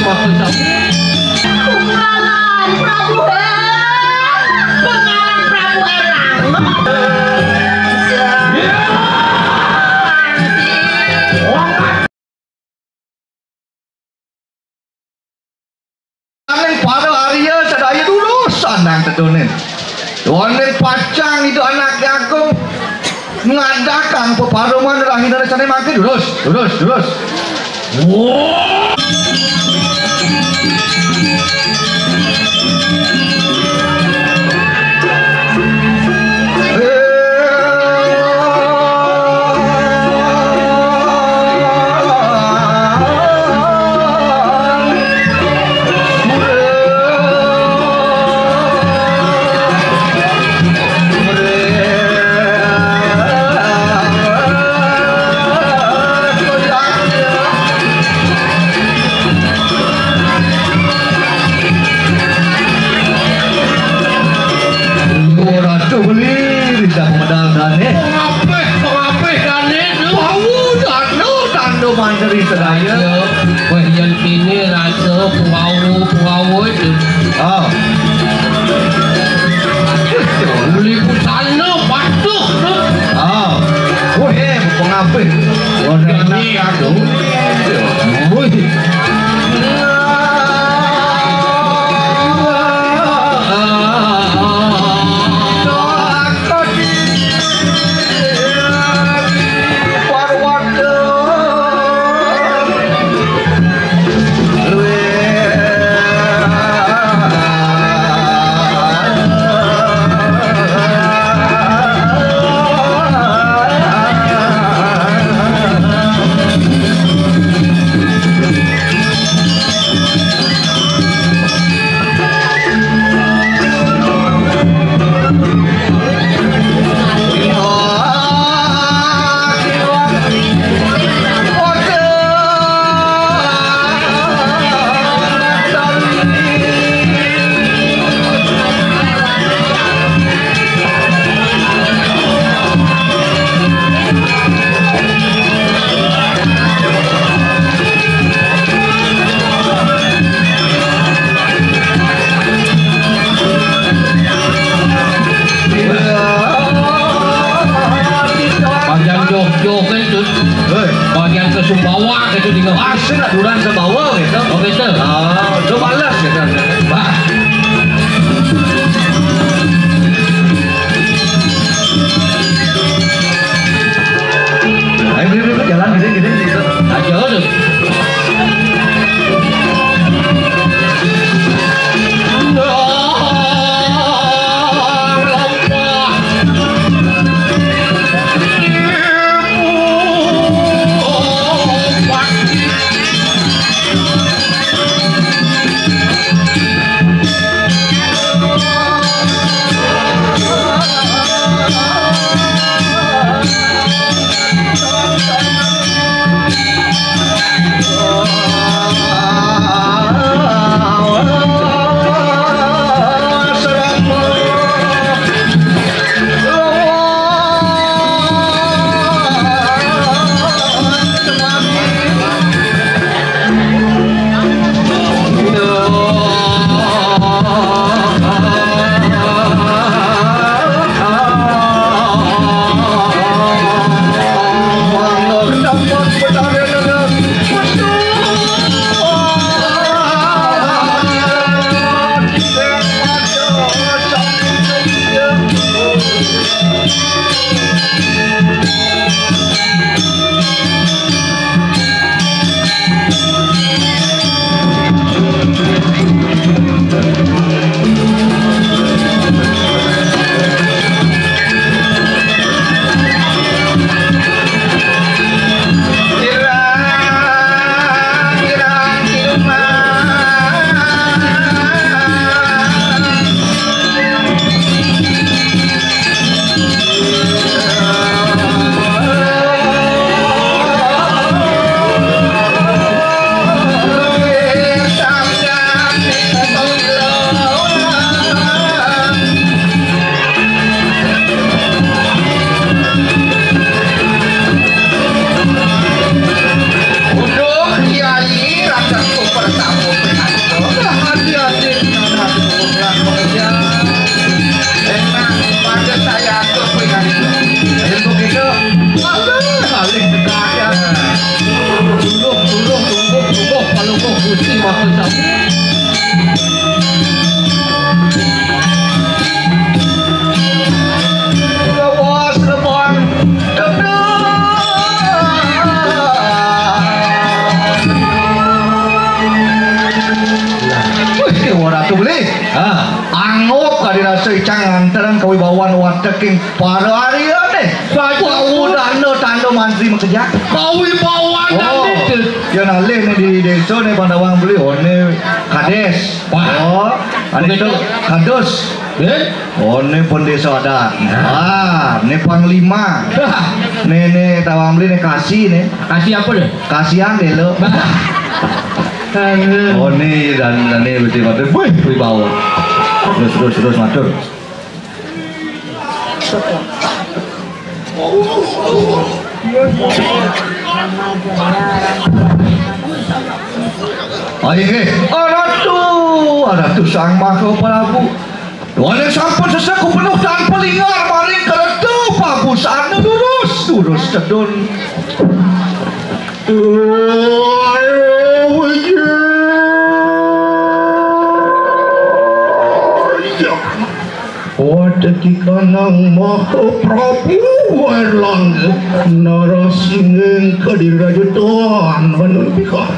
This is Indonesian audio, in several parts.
Pengalan Prabu para Arya sadaya lulusan nang tedonen. Donen pacang itu anak aku mengadakan peparuman rahina sana makin lurus. Wow. Mandiri sedaya bagian kini rasa puau itu beli pusana batuk pengapit ini aduh bagian ke Sumbawa itu tinggal asli lah duran ke bawah gitu. Oh gitu. Itu balas gitu. Ayo jalan gini gitu. Aja tuh. Gusti Maha Lepas lepas Ratu beli anggap kali rasa icang antaran kewibawaan wataking para hari ni bau dana tanda mantri bekerja kewibawaan itu yang alih ni di desa ni pandawang beli ni kades ini tu kades ni pun desa adat ni panglima ni tawang beli ni kasih apa ni? kasihan dia lo ni dan ni betul betul wibawa terus matur Ratu Sang Maha Prabu Wala sampun sesaku penuh tanpa lingar maring kereta pabusana lurus tedun Ketika nang Maha Prabu Erlangga Narasingeng Kadirajatuan Manulpika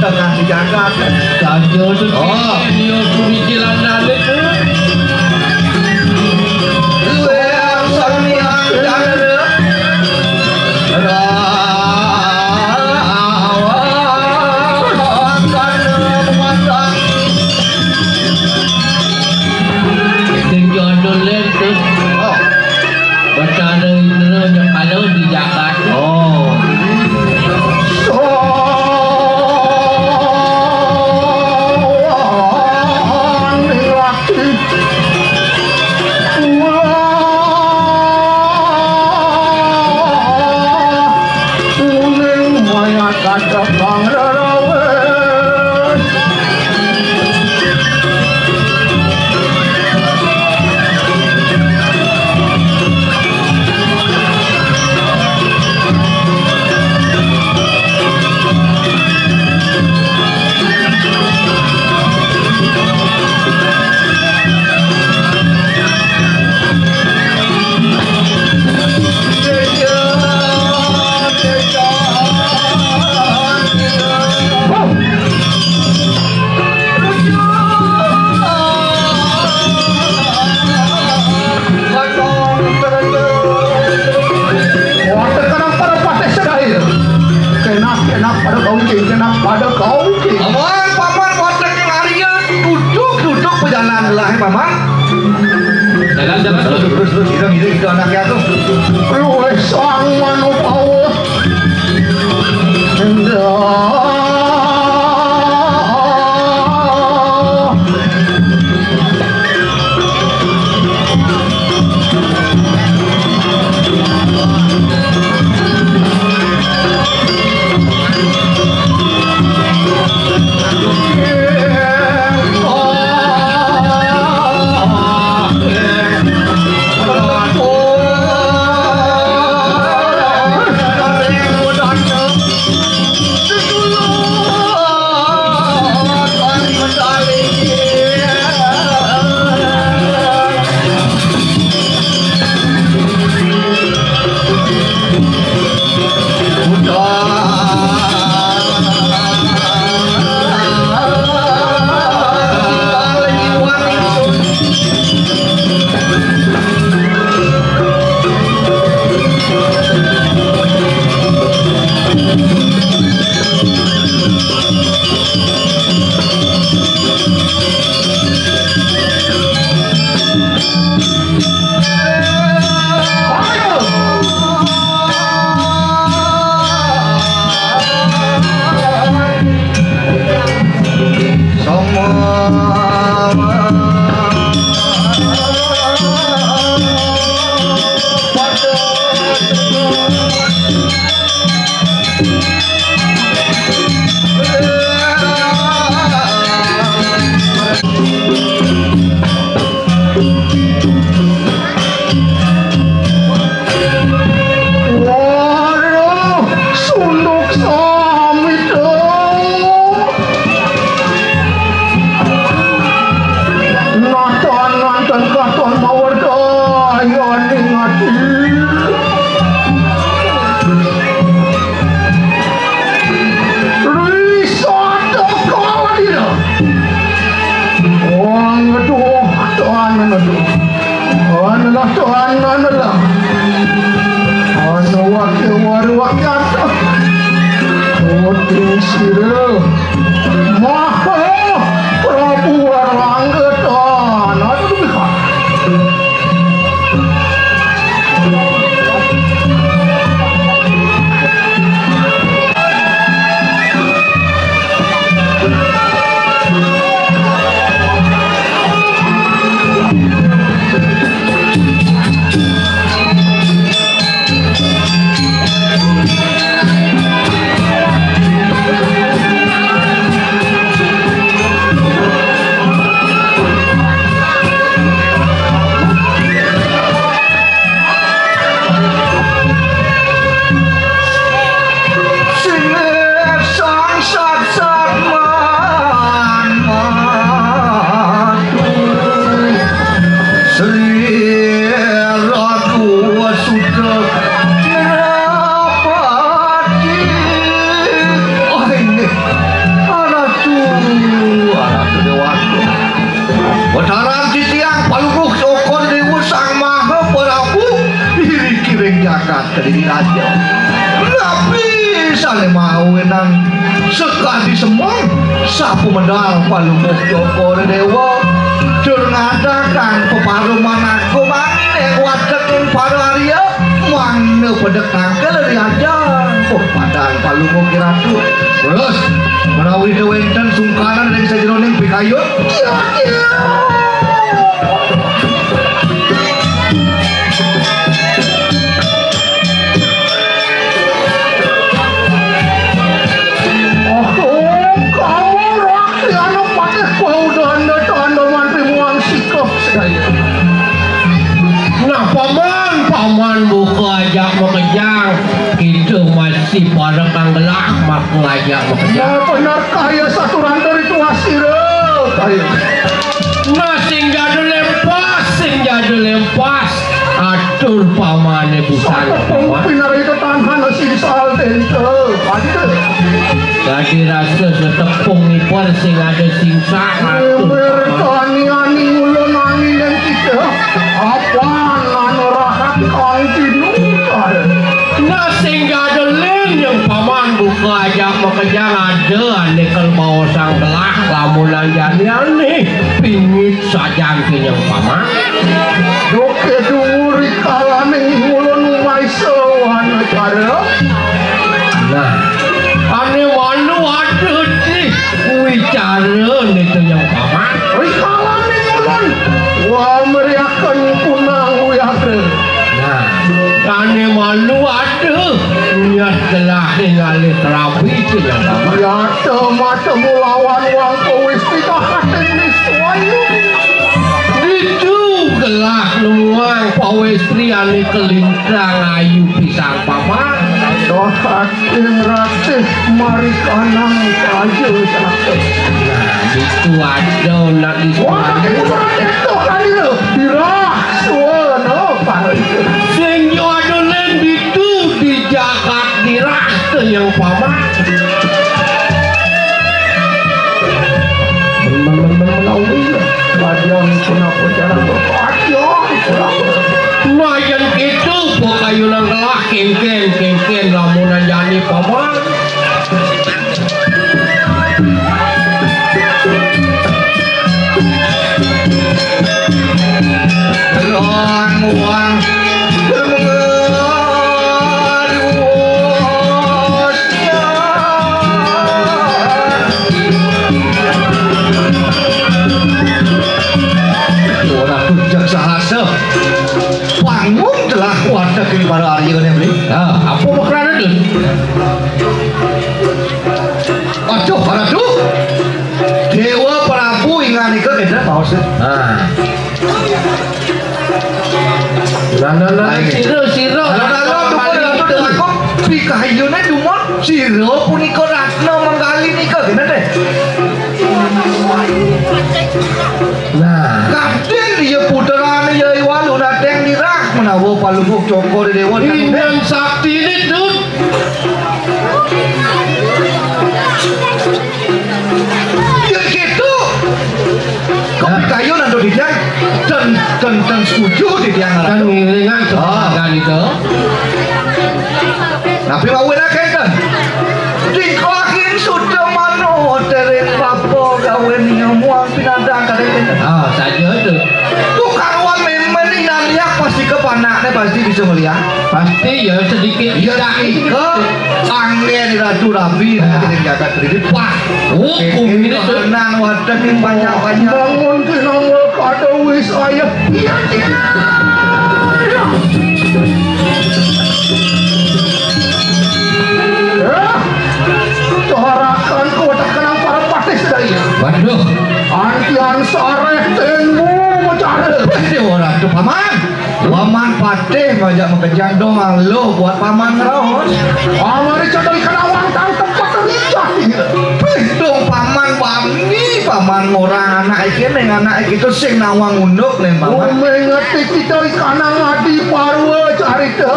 tengah dijaga. Saja tu Oh. dia pemikiran nalik tu. Luar samian jana. Sing jodoh len tu. Bersama itu yang kalau di Jakarta. Oh. Paman, paman, botek yang Arya duduk perjalanan lah, paman. Jalan-jalan Terus, itu anaknya tuh. ke diri raja. Tapi sale mau nang sekali semong sapu medal palumuk Joko Dewa dur ngadakan peparuman aku mane wadek ing Pararia mane pedek tangkel dari ajar padahal palumuk ratu terus menawi dewenten sungkaran yang sajeroning pikayun paman buka ajak mekejang itu masih pada panggelak mak ngajak mekejang benar kaya saturan dari tua siro kaya sing jadi lempas atur pamane bukan peminar itu tangan sing soal tente jadi rasa setepung ipon sing ada sing sangat bertani-ani ulun angin yang kita apaan anorahat kau dinukal sing ada lain yang paman buka ajak mekejang ada nikel bawa sang gelah lamunan jani pingit sajang kenyang paman doke duri kalaning ulun umay sewan cara nah ane walu aduh nih wicara itu yang paman kalaning ulun wah meriakan punang wiakre nah ane malu aduh niat telah ningali terapi itu yang paman ya mata mulawan wang kowis pita hatin niswayu itu gelah luang pawestri ane kelintang ayu pisang paman hatin ratih mari kanang kayu sakit nah itu ada nak wah itu ratih itu kan itu dirah suara pari sing yo ada lain itu di jagat dirah yang paman Lajan kenapa cara berpacong mayan itu pokayunan gelah kengken lamunan jani paman uang sahasa panggung telah wadah ke para Arya kan beli apa bakalan itu aduh aduh Dewa Prabu ingat nikah kita paus siro pikayune dumon siro punika ratna manggali nikah gini deh nah kadang dia puterane ya walu dateng dirah menawa palubuk Joko Dewa dan sakti itu ya gitu kok pikayun ando dijang dan setuju di tiang kan ngiringan sepadan itu tapi mau enak kan dikelakin sudah mano dari papo gawe nyamuang pinadang kadang saja itu tukang uang memang inangnya pasti kepanaknya pasti bisa melihat pasti ya sedikit ya ke angin ratu rabi nanti jaga kredit wah hukum ini tenang wadah yang banyak-banyak bangun kinangul kada wis ayah iya coharakan kota kenang para patih sedaya waduh antian sareh tenmu mencari orang tuh paman patih ngajak mekejang doang lo buat paman rawon amari cadari kenawang tahu tempat terlicah dong paman paman orang anak ini anak itu sing nawang unduk nih paman mengerti kita ikanang adi parwa carita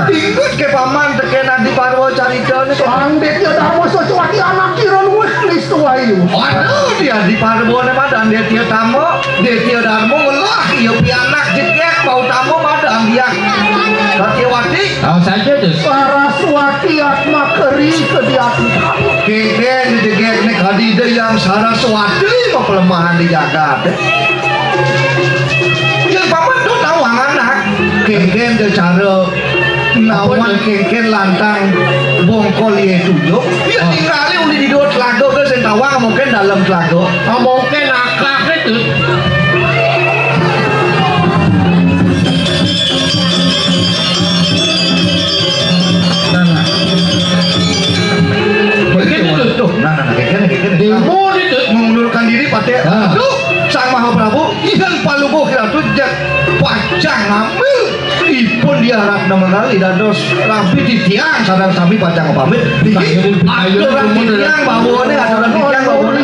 ikut ke paman teken adi parwa carita nih sangdet ya darmo sesuatu anak kiron wiklis tuayu aduh dia di parwa nih padan dia tiada tamu dia tiada darmo wah iya pianak jekek bau tamu madam dia Satiawati tahu saja tuh Saraswati atma keri kediati keken jekek nek hadide yang Saraswati mau pelemahan di Jagat yang paman tuh tahu anak keken ke cara nawan keken lantang bongkol ye tujuh ya tinggali udah di dua telaga ke sentawang mungkin dalam telaga mungkin akak itu Demo itu mengundurkan diri pada aduh sang Maha Prabu ikan Palugo kira tu jak pacang ngambil ipun dia ratna mengali dados rapi di tiang sadar sami pacang pamit aturan di tiang bawone aturan di tiang bawone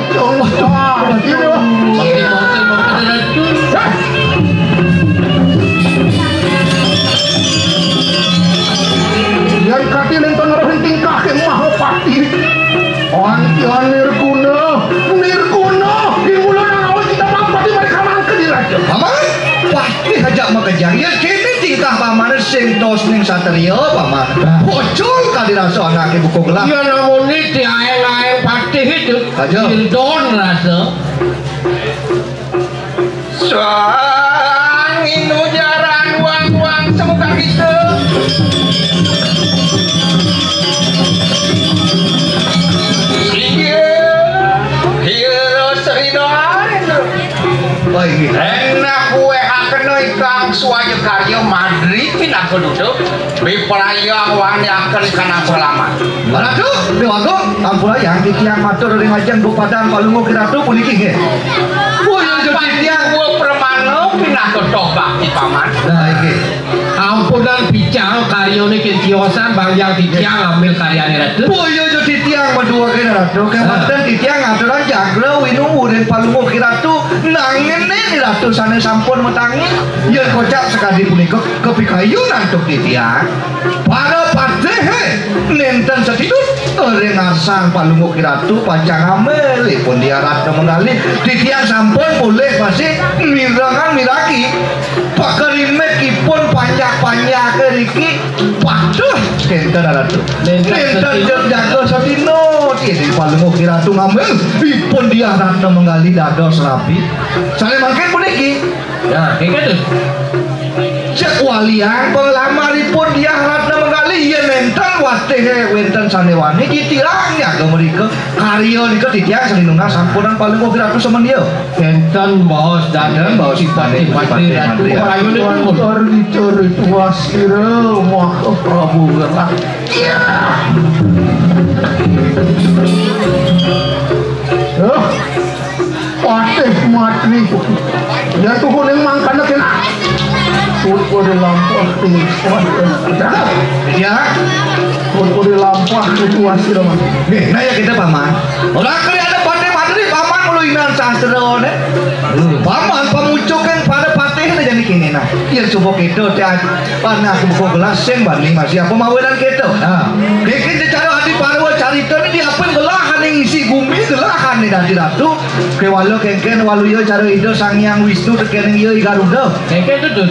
yang kaki lentong rohin tingkah ke Mahapati Antian Nirguna dimulai awal kita mampati mereka mangke di raja paman pasti hajak makejang ya kini tingkah paman sing tos ning satria paman bocol kali rasa anak ibu kok gelap ya namun ini tiaeng-aeng pati itu Hildon rasa angin ujaran uang-uang semoga kita enak kue akan ikang suaya karya Madrid pindah ke duduk biperaya wani akan ikan aku lama mana tuh dewago ampura yang titiang matur dari ngajeng bupadan palungo kiratu puniki oh yang jadi tiang gue permano pindah ke tobak di paman nah iki ampunan bicara karya ini ketiosan bang yang titiang ambil karyanya itu oh yang jadi tiang berdua kiratu kemudian titiang aturan jagro winu dan palungo kiratu nangin nih ratu sana sampun metangi yang kocak sekali punika kepikayunan untuk titiang para padehe nenten setidut orang ngasang palungo kiratu pancang amel pun dia ratu mengali titiang sampun boleh masih mirangan miraki pakerimet kipun panjang-panjang keriki paduh kenten ratu nenten jago setino ini palungo kiratu ngamel pun dia ratu mengali dados rapi saya makin puniki nah kayak gitu cek walian penglamaripun dia ratna menggali ya nenten watehe wenten sanewani ditirangnya ke mereka karya nika titiang selindungan sampunan paling kok kiratu sama dia enten bos dan bos pati ratu kayu ini pun cari tuas kira Maha Prabu gelap Patih matri ya tuh kuning mangkana kena Purko di lampah ya Purko di lampah itu hasil mas nah ya kita paman orang kali ada patih-patih paman meluinan sastra paman pemucukan pada patih itu jadi kini nah ya coba kita panah buku gelas yang bani masih apa mawilan kita nah kita cara hati parwa carita ini diapun gelahan yang isi bumi gelahan nih dari ratu ke walau kengken walu yo cara itu sang yang Wisnu tekening yo Garuda kayak gitu tuh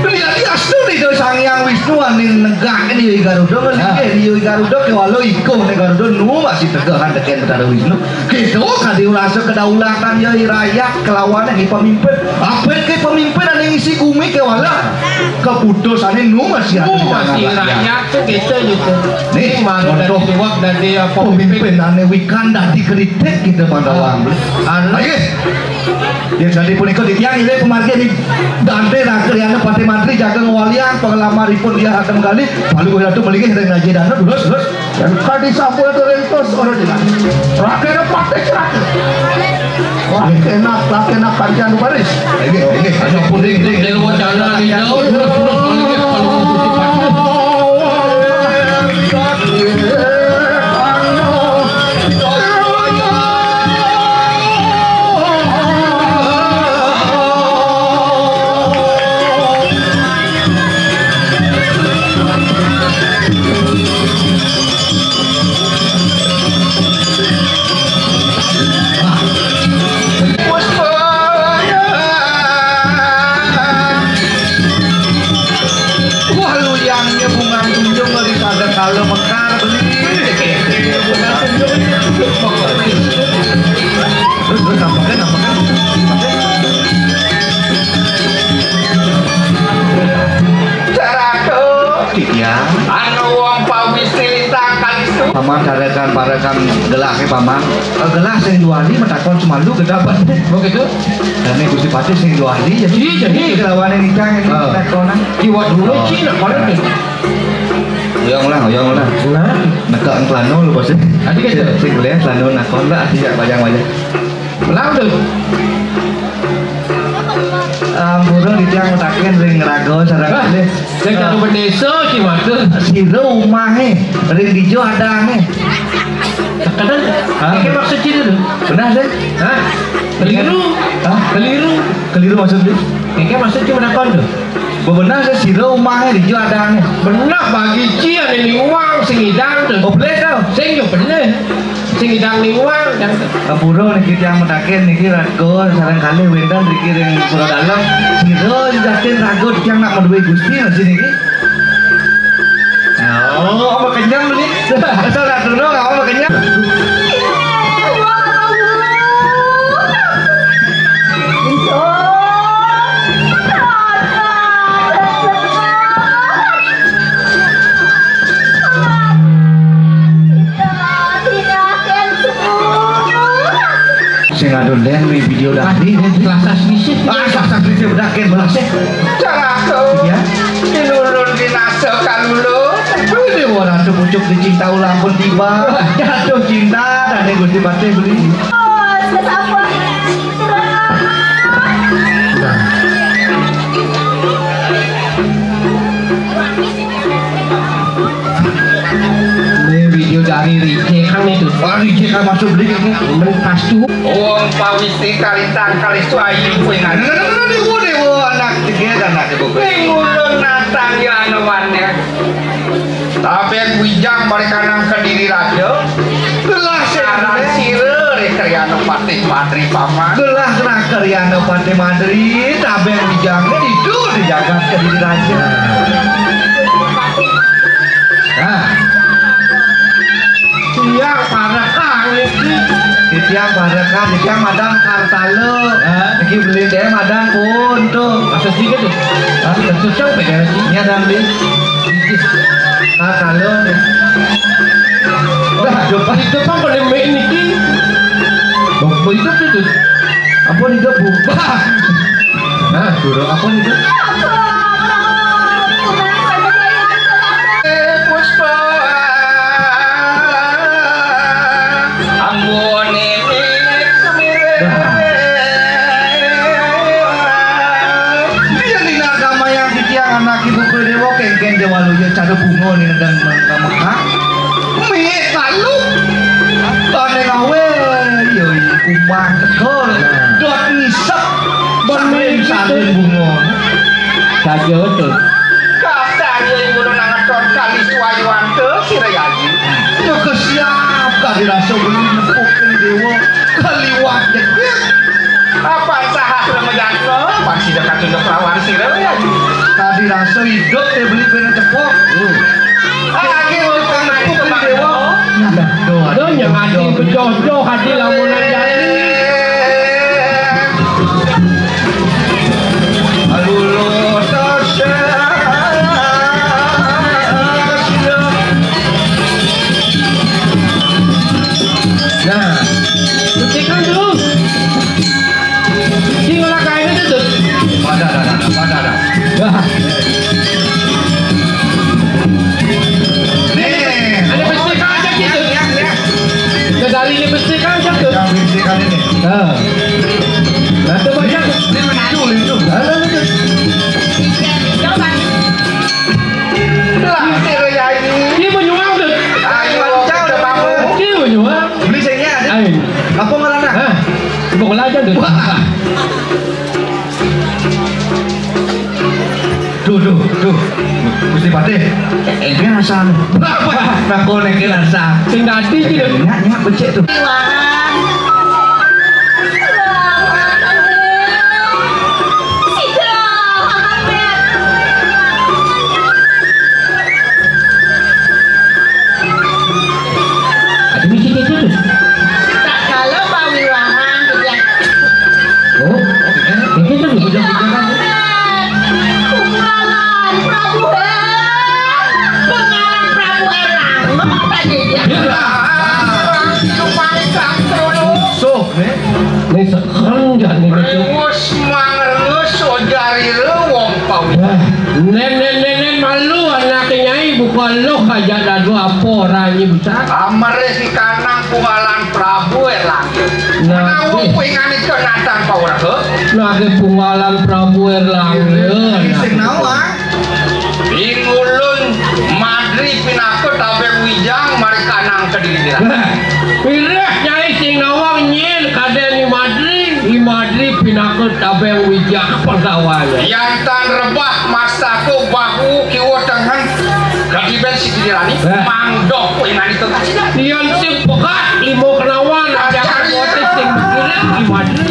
lihat asli itu sang yang Wisnu aning negak ini yo Garuda ngelih yo Garuda ke walau iko nih Garuda nu masih tegahan teken dari Wisnu gitu kan diurasa kedaulatan yo rakyat kelawan yang pemimpin apa ke pemimpin yang isi bumi ke walau keputusan nu masih ada di tangan rakyat tuh gitu gitu nih contoh dari pemimpin ane Wikanda dikritik kita pada wang ayo yang jadi pun ikut yang ini pemarga di Dante nakriana pati mantri jaga ngewalian pengalamaripun dia akan kali lalu gue datu balik dari ngaji dana terus dan kadi sapu itu rentos orang dengan rakyatnya pakai rakyat rakyatnya kajian baris ini ada puding dari wacana di jauh terus paman carakan parakan gelas paman. Gelas yang 2 hari metakon semalu kedapat. Oh gitu. Dan ini Gusti Patih sing 2 hari jadi kelawan ini nikah ini takonan. Kiwat dulu Cina kalau itu. Oyong lah. Nah, Nekak klano lu bos. Adi gitu. Sing kuliah klano nakon lah tidak wajang-wajang. Belang tuh. Burung ditiang mutakin ring rago sarang deh. Saya tahu berdesa gimana? Siro umahe ring dijo ada nih. Kadang, ini maksud Cina tuh. Benar deh. Hah? Keliru. Hah? Keliru maksudnya. Ini maksud cuma nakon tuh. Benar sih siro umahe dijo ada nih. Benar bagi Cian ini uang sing hidang tuh. Ople tau. Sing yo bener. Sing hidang ning uang dan Burung niki tiang mutakin niki rago sarang kali wendan niki ring pura dalam. Siro dijakin rago tiang nak menduwe Gusti masih niki. Oh, apa kenyang nih? Asal nak turun apa kenyang? Saya ngadon deh nih video dari selasa sisi. Selasa sisi bedakin belasnya. Cara kau Ya. Dinurun dinase kalulu. Ini orang tuh pucuk dicinta ulang pun tiba. Jatuh cinta dan yang Gusti Patih beli. Ini video dari Rije kan itu. Wah, Rije kan masuk beli kan? Pas tuh. Wong pawisi kalintang kali suayu kuingan. Anak tiga anak ibu. Ulun natang ya anuannya. Tapi wijang mereka nang kediri raja. Gelas Aran sire rekriano patih madri paman. gelas rakariana Patih Madri tabeng dijangnya itu dijaga ke diri raja. Nah. Siang para kang iki. Ditiang barakan, ditiang madang kartalo. Niki beli deh madang pun tuh. Masa sih gitu. Hah? Susah beda sih. Ini ada beli kartalo nih. Depan itu kan pada main niki. Bapak itu itu. Ampun hidup bu. Nah, Dulu ampun hidup. Puspa Ambon ini Dia di agama yang ditiang anak ibu kedewa kengken dewa luya cara bunga nih dan Mekah. Mie kalu. Tane ngawe yo kumbang tekol. Dot ngisep. Sambil salin bunga. saja tuh. Kadang yang gunung nangaton kali suayuan ke sirayaji. Ya kesiap kali rasa beli nepukin dewa kaliwat jekir. Apa sahas remejatno? Pasti dekat tunduk lawan sirayaji. Tadi rasa hidup teh beli pena cepok. Lagi bukan nepukin dewa. Nah, doa. Ada yang hati berjodoh hati lamunan jadi. Nah, buktikan dulu. Tinggal kainnya tuh. Pada. Wah, Nih, ada buktikan aja gitu. Kedali ini buktikan aja tuh. yang bisi kali ini. Nah, nah tuh banyak. Itu. Lah sirayaji. Dia menyuang tuh. Ayo jauh udah bangun. Dia menyuang. Beli saya ada. Ayo. Apa ngelana? Hah? Bola aja tuh. Tuh. Gusti Patih. Ini rasa. Apa? Nakon ini rasa. Sing tadi gitu. Nyak becek tuh. Ada misi gitu tuh. Kalau pawiwahan kejadian Oh, ini tuh bujang-bujangan. Kumalan Prabu Pengarang Prabu Erang. Apa dia? Ini sekarang jadi Rengus mangerus ojari wong pau. Nenek malu anaknya ibu kalau aja ada dua orang ibu tak. Amare si kanang pungalan Prabu Erlangga. Nah, wong pengen itu natang pau raga. Lagi pungalan Prabu Erlangga. Sing nawa. Ingulun Madri pinako tabe wijang mari kanang kediri. Pilih nyai sing nawang nyen kaden di Madri pinako tabe wijang pegawai. Yantan rebah masaku bahu kiwa tengen kadiben sikirani mangdok pengen itu kasih. Yang sing pekat limo kenawan ada kote sing bikirin di Madri.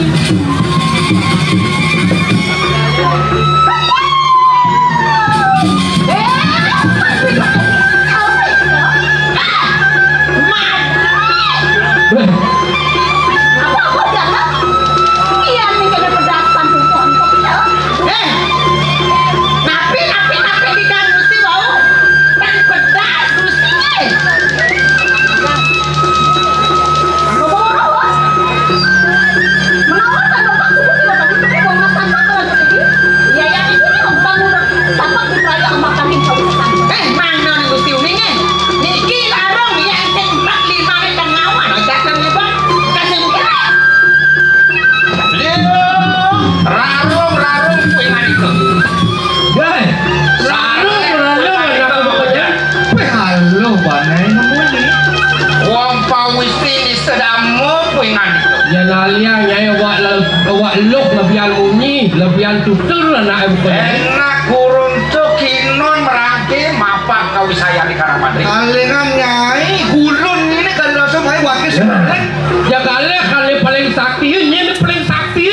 Lebihan tutur anak ibu enak kurun tuh kinon merangke mapak kau saya di karang Madri Kalingan nyai gulun ini kan langsung main wakil sebenarnya. Ya kali paling sakti ini paling sakti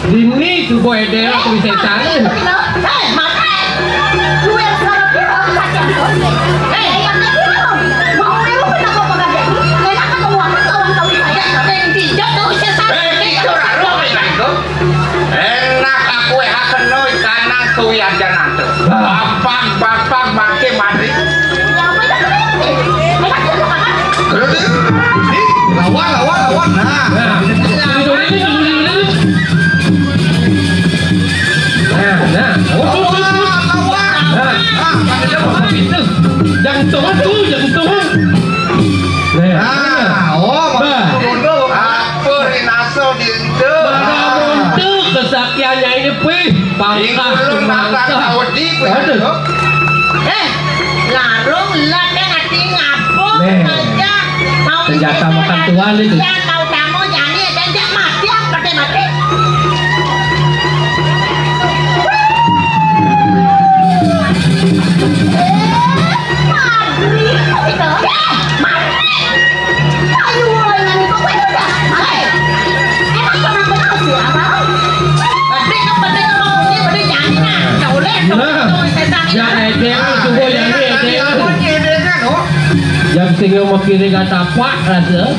ini tuh boy deh aku bisa cari aja nanti bapak make Madri lawan nah jangan turun kesakiannya ini pih pangkat larung lah kan hati ngapung aja mau senjata makan tuan itu mau tamu nyanyi dan dia mati mati yang tinggal mau kiri kata pak rasa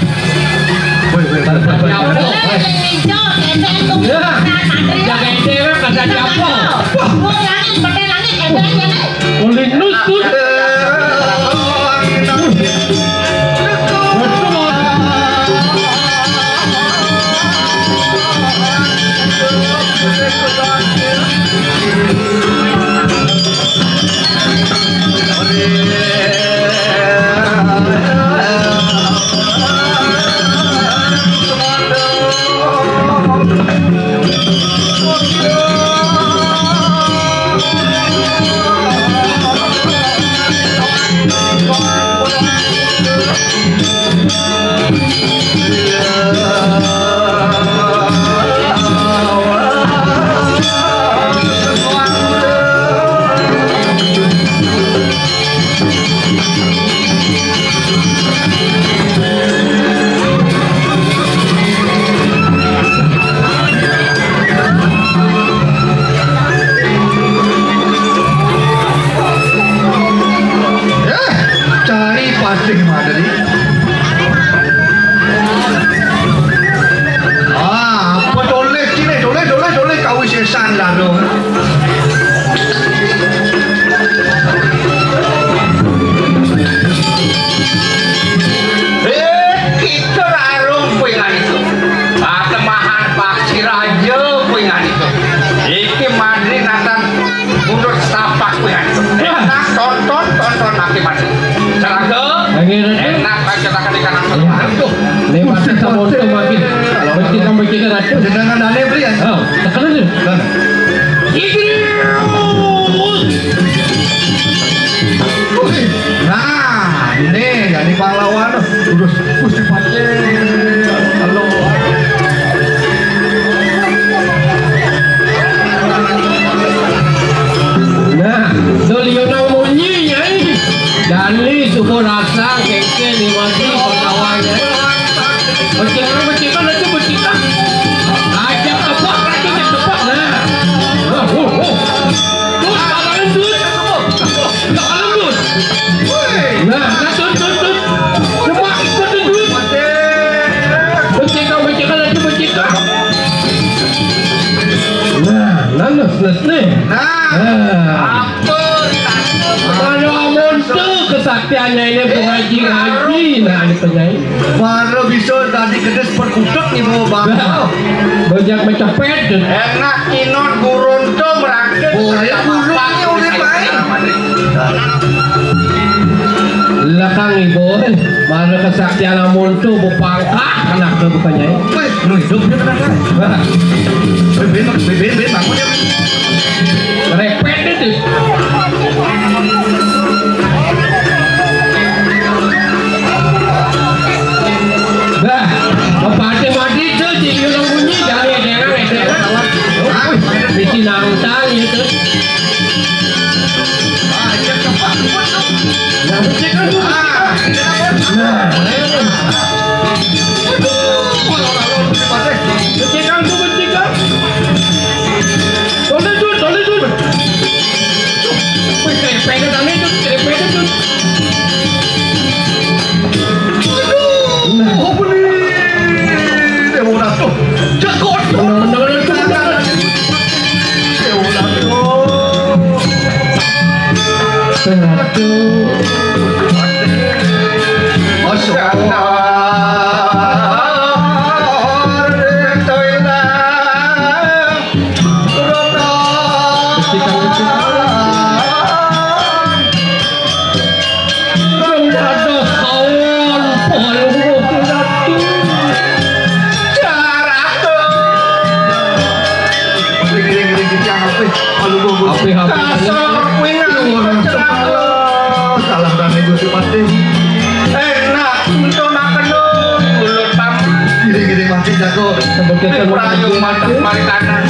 Lewat kita motor makin. Becikan ratu. Jenengan dane prian. Oh, tekan aja. Nah, ini jadi pahlawan. Urus Gusti Pati. Halo. Nah, Dolio nang munyi nyai. Dali suku rasa keke di mati kawannya. Becikan itu becikan. Ajak tepak lagi tepak nah. Terus kalangan terus. Kalangan terus. Nah, tut. Cepat terus. Becikan lagi becikan. Nah, lalu nih. Nah, Kalau montu kesaktiannya ini ngaji nah ini penyai. baru bisa tadi kedes perkutuk nih mau bang. Banyak mecepet. Enak kinon gurun tuh merangkit. Boleh burungnya udah main. Lakang ibu, mana kesaktian montu bupangkah anak ke penyai. Wih, lu hidup dia kenapa? Bebek bangun ya. Repet itu. Nah, mati itu jadi orang bunyi dari edengan. Bisi nangtal itu. Nah, becikan dulu. Nah, becikan. Toleh dulu. Wih, repet itu. Salam dan Gusti Pati. Enak untuk makan mulut pam. Gini masih jago. Sebetulnya Prayu mantap mari kanan.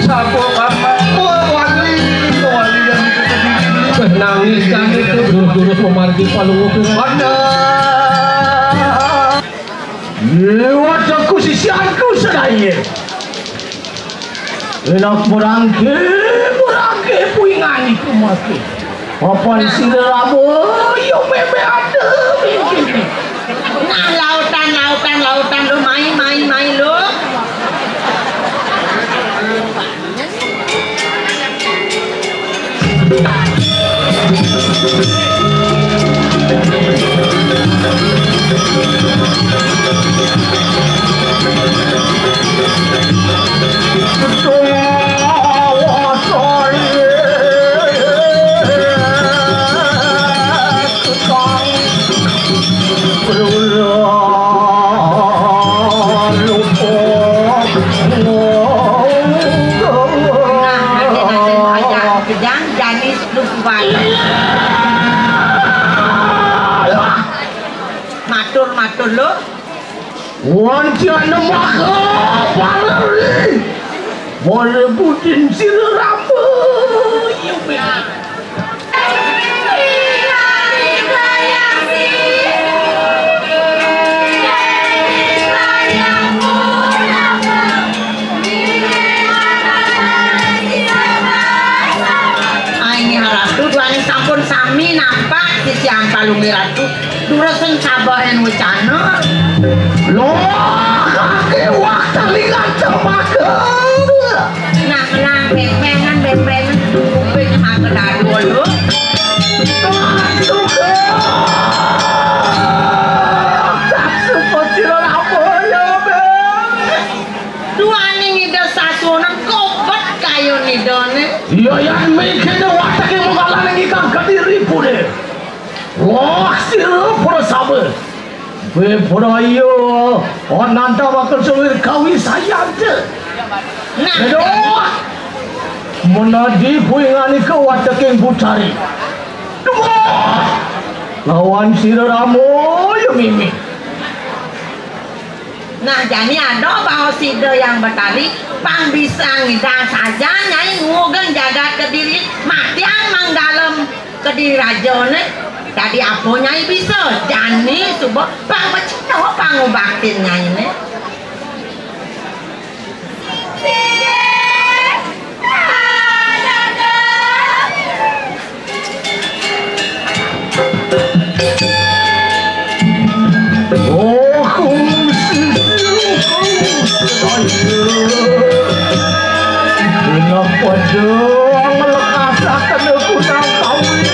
Sapu mama. Wali yang diketik. nangis kan itu durus-durus memargi palung itu. Mana? Lewat aku sisianku sedaya. Enak merangke puingan itu mati. Apa isi ramu? Yo bebe ada begini. Nah, lautan lo main lo. Matur lo. Wancana maka palari. Boleh putin siramu. Sampun sami nampak sisi ampalungi ratu durasan sabahan wacana Loh kaki waktu lihat cemaka nang bepengan kuping hak dadu lo duaning ida sasuna kobat kayo ni done iya yang mikirnya waktu yang mengalah ikan kediri pune wah sila pura sabar Beberaya, nanta bakal sulit kawin sayang je. Nah, menadi puingani ke wataking putari. Lawan siramo ya mimi. Nah, jadi ada bahwa sida yang bertari pang bisa ngidang saja nyai ngugeng jaga kediri matiang manggalem kediri raja ne. Jadi apa nyai bisa jani subuh pang bacino pang ubaktin nyai ne. Oh, kungsi kenapa doang melekasakan aku nang kawin?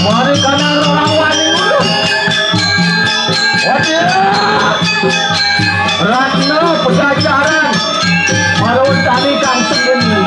Mari kanang rawan dulu. Ratna pejajaran marun tani kan segini.